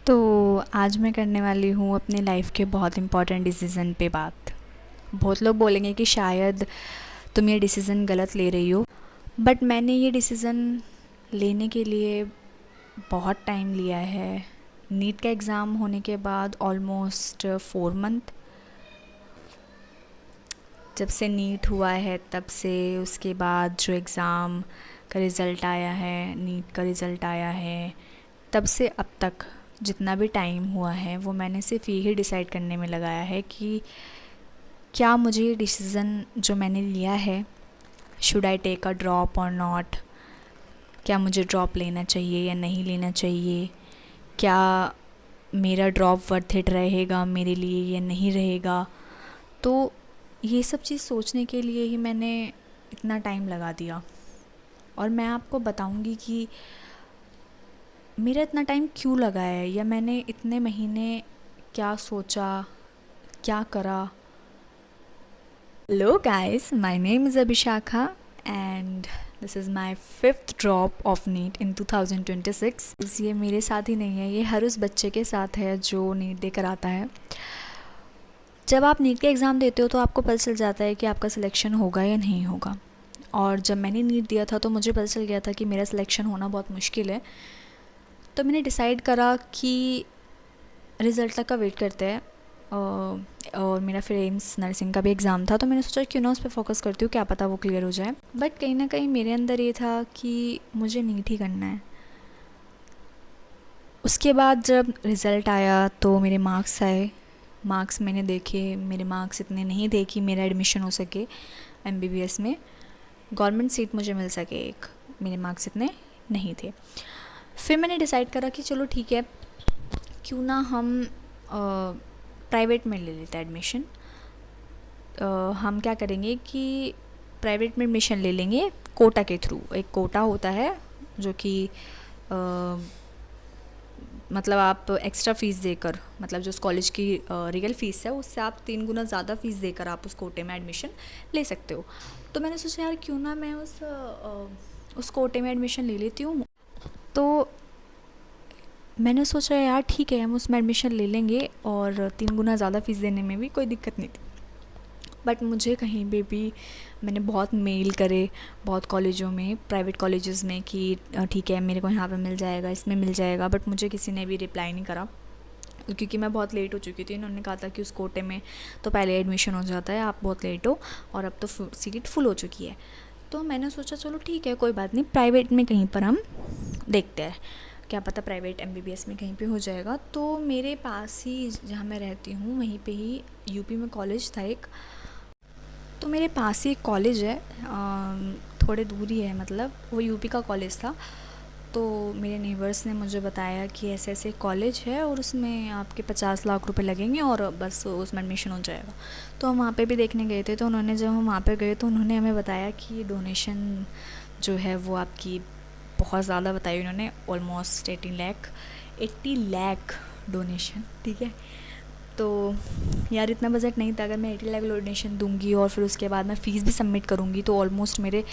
तो आज मैं करने वाली हूँ अपनी लाइफ के बहुत इम्पोर्टेंट डिसीज़न पे बात। बहुत लोग बोलेंगे कि शायद तुम ये डिसीज़न गलत ले रही हो, बट मैंने ये डिसीज़न लेने के लिए बहुत टाइम लिया है। नीट का एग्ज़ाम होने के बाद ऑलमोस्ट 4 मंथ, जब से नीट हुआ है तब से उसके बाद जो एग्ज़ाम का रिज़ल्ट आया है, नीट का रिज़ल्ट आया है, तब से अब तक जितना भी टाइम हुआ है वो मैंने सिर्फ यही डिसाइड करने में लगाया है कि क्या मुझे ये डिसीज़न जो मैंने लिया है, should I take a drop और नॉट, क्या मुझे ड्रॉप लेना चाहिए या नहीं लेना चाहिए, क्या मेरा ड्रॉप वर्थ इट रहेगा मेरे लिए या नहीं रहेगा। तो ये सब चीज़ सोचने के लिए ही मैंने इतना टाइम लगा दिया। और मैं आपको बताऊंगी कि मेरा इतना टाइम क्यों लगा है, या मैंने इतने महीने क्या सोचा, क्या करा। Hello guys, my name is Abhishakha and this is my 5th drop of NEET in 2026। ये मेरे साथ ही नहीं है, ये हर उस बच्चे के साथ है जो नीट देकर आता है। जब आप नीट का एग्ज़ाम देते हो तो आपको पता चल जाता है कि आपका सिलेक्शन होगा या नहीं होगा। और जब मैंने नीट दिया था तो मुझे पता चल गया था कि मेरा सिलेक्शन होना बहुत मुश्किल है। तो मैंने डिसाइड करा कि रिज़ल्ट तक का वेट करते हैं। और मेरा फिर एम्स नर्सिंग का भी एग्ज़ाम था, तो मैंने सोचा क्यों ना उस पर फोकस करती हूँ, क्या पता वो क्लियर हो जाए। बट कहीं ना कहीं मेरे अंदर ये था कि मुझे नीट ही करना है। उसके बाद जब रिज़ल्ट आया तो मेरे मार्क्स आए, मार्क्स मैंने देखे, मेरे मार्क्स इतने नहीं थे कि मेरा एडमिशन हो सके एमबीबीएस में, गवर्नमेंट सीट मुझे मिल सके एक, मेरे मार्क्स इतने नहीं थे। फिर मैंने डिसाइड करा कि चलो ठीक है, क्यों ना हम प्राइवेट में ले लेते हैं एडमिशन। हम क्या करेंगे कि प्राइवेट में एडमिशन ले लेंगे कोटा के थ्रू। एक कोटा होता है जो कि मतलब आप एक्स्ट्रा फ़ीस देकर, मतलब जो उस कॉलेज की रियल फ़ीस है उससे आप 3 गुना ज़्यादा फ़ीस देकर आप उस कोटे में एडमिशन ले सकते हो। तो मैंने सोचा यार क्यों ना मैं उस कोटे में एडमिशन ले लेती हूँ। तो मैंने सोचा यार ठीक है, हम उसमें एडमिशन ले लेंगे और 3 गुना ज़्यादा फ़ीस देने में भी कोई दिक्कत नहीं थी। बट मुझे कहीं पे भी मैंने बहुत मेल करे, बहुत कॉलेजों में, प्राइवेट कॉलेजेस में, कि ठीक है मेरे को यहाँ पे मिल जाएगा, इसमें मिल जाएगा, बट मुझे किसी ने भी रिप्लाई नहीं करा क्योंकि मैं बहुत लेट हो चुकी थी। इन्होंने कहा था कि उस कोटे में तो पहले एडमिशन हो जाता है, आप बहुत लेट हो और अब तो सीट फुल हो चुकी है। तो मैंने सोचा चलो ठीक है, कोई बात नहीं, प्राइवेट में कहीं पर हम देखते हैं, क्या पता प्राइवेट एमबीबीएस में कहीं पे हो जाएगा। तो मेरे पास ही जहाँ मैं रहती हूँ वहीं पे ही यूपी में कॉलेज था एक। तो मेरे पास ही एक कॉलेज है, थोड़े दूर ही है, मतलब वो यूपी का कॉलेज था। तो मेरे नेबर्स ने मुझे बताया कि ऐसे ऐसे कॉलेज है और उसमें आपके 50 लाख रुपए लगेंगे और बस उसमें एडमिशन हो जाएगा। तो हम वहाँ पे भी देखने गए थे। तो उन्होंने, जब हम वहाँ पे गए तो उन्होंने हमें बताया कि डोनेशन जो है वो आपकी बहुत ज़्यादा बताई उन्होंने, ऑलमोस्ट 80 लाख डोनेशन। ठीक है, तो यार इतना बजट नहीं था। अगर मैं 80 लाख डोनेशन दूंगी और फिर उसके बाद मैं फ़ीस भी सबमिट करूँगी तो ऑलमोस्ट मेरे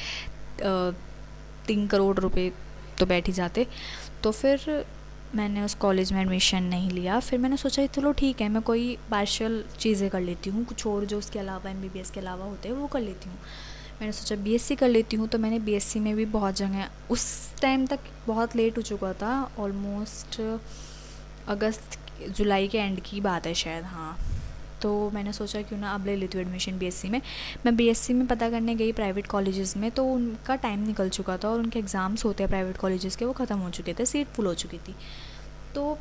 3 करोड़ रुपए तो बैठ ही जाते। तो फिर मैंने उस कॉलेज में एडमिशन नहीं लिया। फिर मैंने सोचा चलो ठीक है, मैं कोई पार्शियल चीज़ें कर लेती हूँ, कुछ और जो उसके अलावा एमबीबीएस के अलावा होते हैं वो कर लेती हूँ। मैंने सोचा बीएससी कर लेती हूँ। तो मैंने बीएससी में भी बहुत जगह, उस टाइम तक बहुत लेट हो चुका था, ऑलमोस्ट अगस्त जुलाई के एंड की बात है शायद, हाँ। तो मैंने सोचा क्यों ना अब ले लेती हूँ एडमिशन बीएससी में। मैं बीएससी में पता करने गई प्राइवेट कॉलेजेस में, तो उनका टाइम निकल चुका था और उनके एग्ज़ाम्स होते हैं प्राइवेट कॉलेजेस के, वो ख़त्म हो चुके थे, सीट फुल हो चुकी थी। तो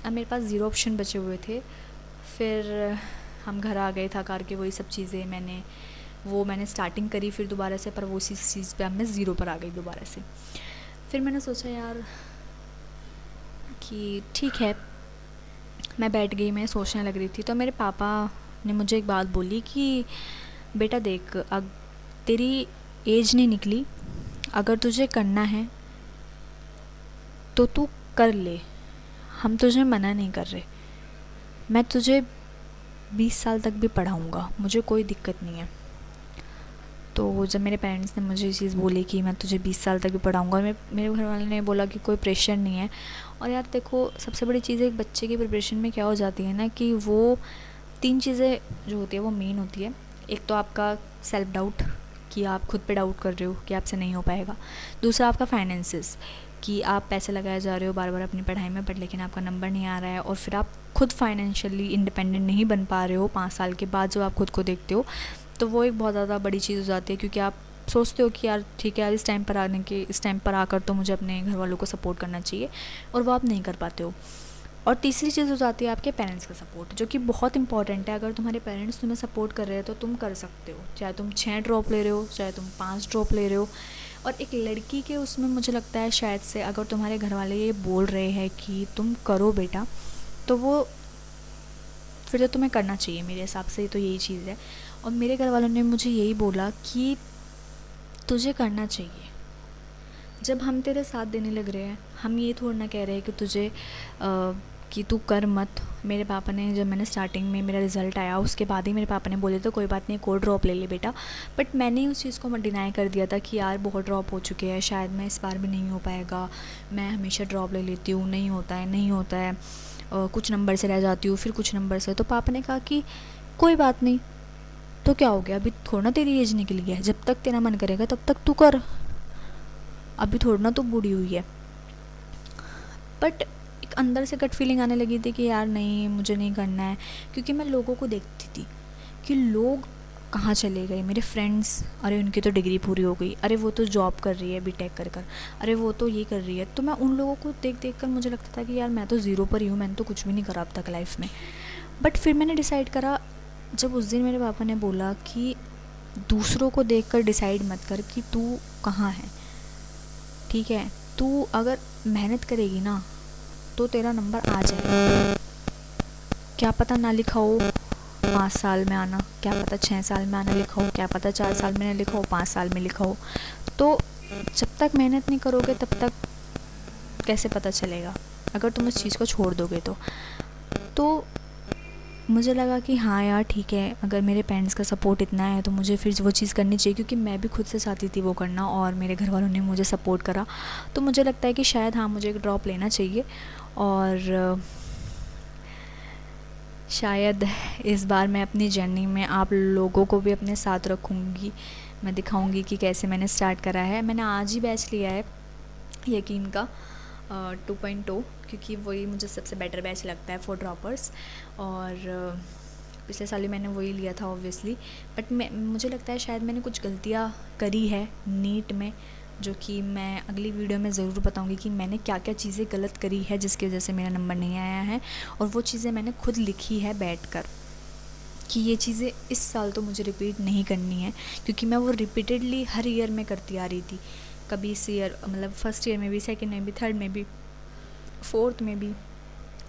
अब मेरे पास ज़ीरो ऑप्शन बचे हुए थे। फिर हम घर आ गए, थक हार के वही सब चीज़ें मैंने स्टार्टिंग करी फिर दोबारा से, पर वो उसी चीज़ पे अब मैं ज़ीरो पर आ गई दोबारा से। फिर मैंने सोचा यार कि ठीक है, मैं बैठ गई, मैं सोचने लग रही थी। तो मेरे पापा ने मुझे एक बात बोली कि बेटा देख, अब तेरी एज नहीं निकली, अगर तुझे करना है तो तू कर ले, हम तुझे मना नहीं कर रहे, मैं तुझे 20 साल तक भी पढ़ाऊँगा, मुझे कोई दिक्कत नहीं है। तो जब मेरे पेरेंट्स ने मुझे ये चीज़ बोली कि मैं तुझे 20 साल तक भी पढ़ाऊँगा, और मेरे घर वालों ने बोला कि कोई प्रेशर नहीं है। और यार देखो, सबसे बड़ी चीज़ एक बच्चे की प्रिपरेशन में क्या हो जाती है ना, कि वो 3 चीज़ें जो होती है वो मेन होती है। एक तो आपका सेल्फ डाउट, कि आप खुद पे डाउट कर रहे हो कि आपसे नहीं हो पाएगा। दूसरा आपका फाइनेंसेस, कि आप पैसे लगाए जा रहे हो बार बार अपनी पढ़ाई में, बट लेकिन आपका नंबर नहीं आ रहा है, और फिर आप खुद फाइनेंशियली इंडिपेंडेंट नहीं बन पा रहे हो 5 साल के बाद जब आप खुद को देखते हो। तो वो एक बहुत ज़्यादा बड़ी चीज़ हो जाती है, क्योंकि आप सोचते हो कि यार ठीक है यार, इस टाइम पर आकर तो मुझे अपने घर वालों को सपोर्ट करना चाहिए, और वो आप नहीं कर पाते हो। और तीसरी चीज़ हो जाती है आपके पेरेंट्स का सपोर्ट, जो कि बहुत इंपॉर्टेंट है। अगर तुम्हारे पेरेंट्स तुम्हें सपोर्ट कर रहे हैं तो तुम कर सकते हो, चाहे तुम 6 ड्रॉप ले रहे हो, चाहे तुम 5 ड्रॉप ले रहे हो। और एक लड़की के उसमें मुझे लगता है शायद से, अगर तुम्हारे घर वाले ये बोल रहे हैं कि तुम करो बेटा, तो वो फिर तो तुम्हें करना चाहिए। मेरे हिसाब से तो यही चीज़ है। और मेरे घर वालों ने मुझे यही बोला कि तुझे करना चाहिए। जब हम तेरे साथ देने लग रहे हैं, हम ये थोड़ा ना कह रहे हैं कि तुझे कि तू कर मत। मेरे पापा ने, जब मैंने स्टार्टिंग में मेरा रिज़ल्ट आया उसके बाद ही मेरे पापा ने बोले तो कोई बात नहीं, एक और ड्रॉप ले ले बेटा। बट मैंने उस चीज़ को डिनाई कर दिया था कि यार बहुत ड्रॉप हो चुके हैं, शायद मैं इस बार भी नहीं हो पाएगा। मैं हमेशा ड्रॉप ले लेती हूँ, नहीं होता है, नहीं होता है। कुछ नंबर से रह जाती हूँ, फिर कुछ नंबर से। तो पापा ने कहा कि कोई बात नहीं, तो क्या हो गया, अभी थोड़ा ना तेरी एज निकली है, जब तक तेरा मन करेगा तब तक तू कर, अभी थोड़ा ना तू बूढ़ी हुई है। बट एक अंदर से गट फीलिंग आने लगी थी कि यार नहीं, मुझे नहीं करना है। क्योंकि मैं लोगों को देखती थी कि लोग कहाँ चले गए। मेरे फ्रेंड्स, अरे उनकी तो डिग्री पूरी हो गई, अरे वो तो जॉब कर रही है बीटेक कर कर, अरे वो तो ये कर रही है। तो मैं उन लोगों को देख देख कर मुझे लगता था कि यार मैं तो ज़ीरो पर ही हूँ, मैंने तो कुछ भी नहीं करा अब तक लाइफ में। बट फिर मैंने डिसाइड करा, जब उस दिन मेरे पापा ने बोला कि दूसरों को देख कर डिसाइड मत कर कि तू कहाँ है, ठीक है, तू अगर मेहनत करेगी ना तो तेरा नंबर आ जाएगा। क्या पता ना लिखा हो 5 साल में आना, क्या पता 6 साल में आना लिखा हो, क्या पता 4 साल में ना लिखा हो, 5 साल में लिखा हो। तो जब तक मेहनत नहीं करोगे तब तक कैसे पता चलेगा, अगर तुम उस चीज़ को छोड़ दोगे तो मुझे लगा कि हाँ यार ठीक है, अगर मेरे पेरेंट्स का सपोर्ट इतना है तो मुझे फिर वो चीज़ करनी चाहिए। क्योंकि मैं भी खुद से चाहती थी वो करना, और मेरे घर वालों ने मुझे सपोर्ट करा। तो मुझे लगता है कि शायद हाँ, मुझे एक ड्रॉप लेना चाहिए। और शायद इस बार मैं अपनी जर्नी में आप लोगों को भी अपने साथ रखूँगी। मैं दिखाऊँगी कि कैसे मैंने स्टार्ट करा है। मैंने आज ही बैच लिया है यकीन का 2.0, क्योंकि वही मुझे सबसे बेटर बैच लगता है फॉर ड्रॉपर्स। और पिछले साल ही मैंने वही लिया था ऑब्वियसली। बट मुझे लगता है शायद मैंने कुछ गलतियाँ करी है नीट में, जो कि मैं अगली वीडियो में ज़रूर बताऊंगी कि मैंने क्या क्या चीज़ें गलत करी है जिसकी वजह से मेरा नंबर नहीं आया है। और वो चीज़ें मैंने खुद लिखी है बैठकर कि ये चीज़ें इस साल तो मुझे रिपीट नहीं करनी है, क्योंकि मैं वो रिपीटेडली हर ईयर में करती आ रही थी। कभी इस ईयर, मतलब फर्स्ट ईयर में भी, सेकेंड में भी, थर्ड में भी, फोर्थ में भी,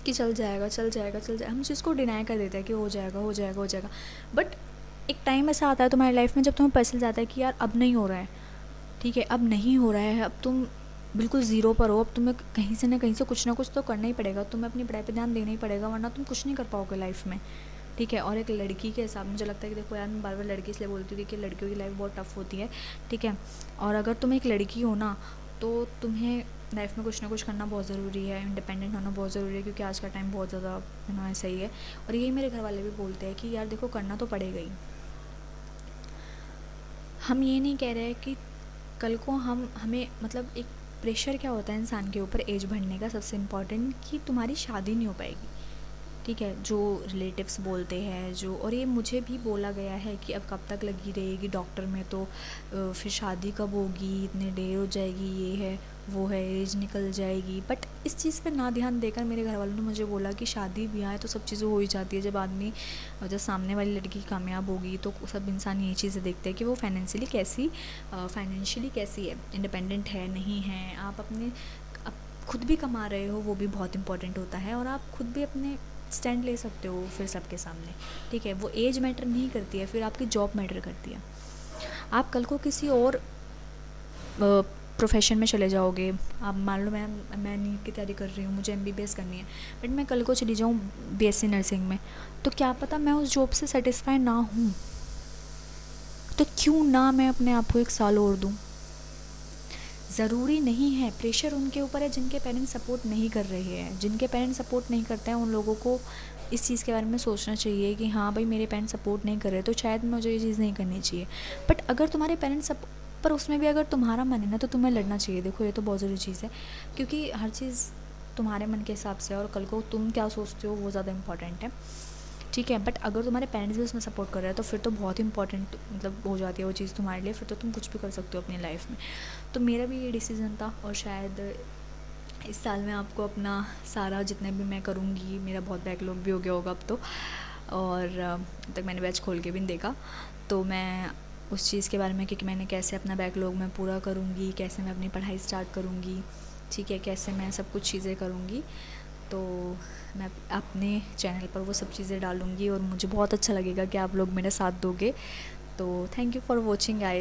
कि चल जाएगा चल जाएगा चल जाएगा। हम चीज़ को डिनाई कर देते हैं कि हो जाएगा हो जाएगा हो जाएगा। बट एक टाइम ऐसा आता है तुम्हारी लाइफ में जब तुम्हें पता चल जाता है कि यार अब नहीं हो रहा है, ठीक है, अब नहीं हो रहा है, अब तुम बिल्कुल ज़ीरो पर हो। अब तुम्हें कहीं से ना कहीं से कुछ ना कुछ तो करना ही पड़ेगा, तुम्हें अपनी पढ़ाई पे ध्यान देना ही पड़ेगा, वरना तुम कुछ नहीं कर पाओगे लाइफ में, ठीक है। और एक लड़की के हिसाब मुझे लगता है कि देखो यार, मैं बार बार लड़की इसलिए बोलती थी कि लड़कियों की लाइफ बहुत टफ होती है, ठीक है। और अगर तुम एक लड़की हो ना, तो तुम्हें लाइफ में कुछ ना कुछ करना बहुत ज़रूरी है, इंडिपेंडेंट होना बहुत ज़रूरी है, क्योंकि आज का टाइम बहुत ज़्यादा ऐसा ही है। और यही मेरे घर वाले भी बोलते हैं कि यार देखो, करना तो पड़ेगा ही। हम ये नहीं कह रहे कि कल को हमें मतलब एक प्रेशर क्या होता है इंसान के ऊपर एज बढ़ने का, सबसे इम्पॉर्टेंट, कि तुम्हारी शादी नहीं हो पाएगी, ठीक है, जो रिलेटिव्स बोलते हैं जो। और ये मुझे भी बोला गया है कि अब कब तक लगी रहेगी डॉक्टर में, तो फिर शादी कब होगी, इतनी देर हो जाएगी, ये है वो है, एज निकल जाएगी। बट इस चीज़ पे ना ध्यान देकर मेरे घर वालों ने मुझे बोला कि शादी ब्याह है तो सब चीज़ें हो ही जाती है। जब आदमी, जब सामने वाली लड़की कामयाब होगी तो सब इंसान ये चीज़ें देखते हैं कि वो फाइनेंशियली कैसी है, इंडिपेंडेंट है नहीं है, आप खुद भी कमा रहे हो, वो भी बहुत इंपॉर्टेंट होता है। और आप खुद भी अपने स्टैंड ले सकते हो फिर सबके सामने, ठीक है। वो एज मैटर नहीं करती है, फिर आपकी जॉब मैटर करती है। आप कल को किसी और प्रोफेशन में चले जाओगे। आप मान लो मैं नीट की तैयारी कर रही हूँ, मुझे MBBS करनी है, बट मैं कल को चली जाऊँ BSc नर्सिंग में, तो क्या पता मैं उस जॉब से सेटिस्फाई ना हूँ, तो क्यों ना मैं अपने आप को 1 साल और दूँ। ज़रूरी नहीं है, प्रेशर उनके ऊपर है जिनके पेरेंट्स सपोर्ट नहीं कर रहे हैं। जिनके पेरेंट्स सपोर्ट नहीं करते हैं उन लोगों को इस चीज़ के बारे में सोचना चाहिए कि हाँ भाई, मेरे पेरेंट्स सपोर्ट नहीं कर रहे तो शायद मुझे ये चीज़ नहीं करनी चाहिए। बट अगर तुम्हारे पेरेंट्स पर उसमें भी अगर तुम्हारा मन है ना, तो तुम्हें लड़ना चाहिए। देखो, ये तो बहुत ज़रूरी चीज़ है, क्योंकि हर चीज़ तुम्हारे मन के हिसाब से है और कल को तुम क्या सोचते हो वो ज़्यादा इंपॉर्टेंट है, ठीक है। बट अगर तुम्हारे पेरेंट्स भी उसमें सपोर्ट कर रहे हैं तो फिर तो बहुत ही इंपॉर्टेंट मतलब हो जाती है वो चीज़ तुम्हारे लिए। फिर तो तुम कुछ भी कर सकते हो अपनी लाइफ में। तो मेरा भी ये डिसीज़न था, और शायद इस साल में आपको अपना सारा जितने भी मैं करूँगी, मेरा बहुत बैकलॉग भी हो गया होगा अब तो, और अब तक मैंने बैच खोल के भी नहीं देखा। तो मैं उस चीज़ के बारे में कि मैंने कैसे अपना बैकलॉग मैं पूरा करूँगी, कैसे मैं अपनी पढ़ाई स्टार्ट करूँगी, ठीक है, कैसे मैं सब कुछ चीज़ें करूँगी, तो मैं अपने चैनल पर वो सब चीज़ें डालूँगी और मुझे बहुत अच्छा लगेगा कि आप लोग मेरा साथ दोगे। तो thank you for watching guys.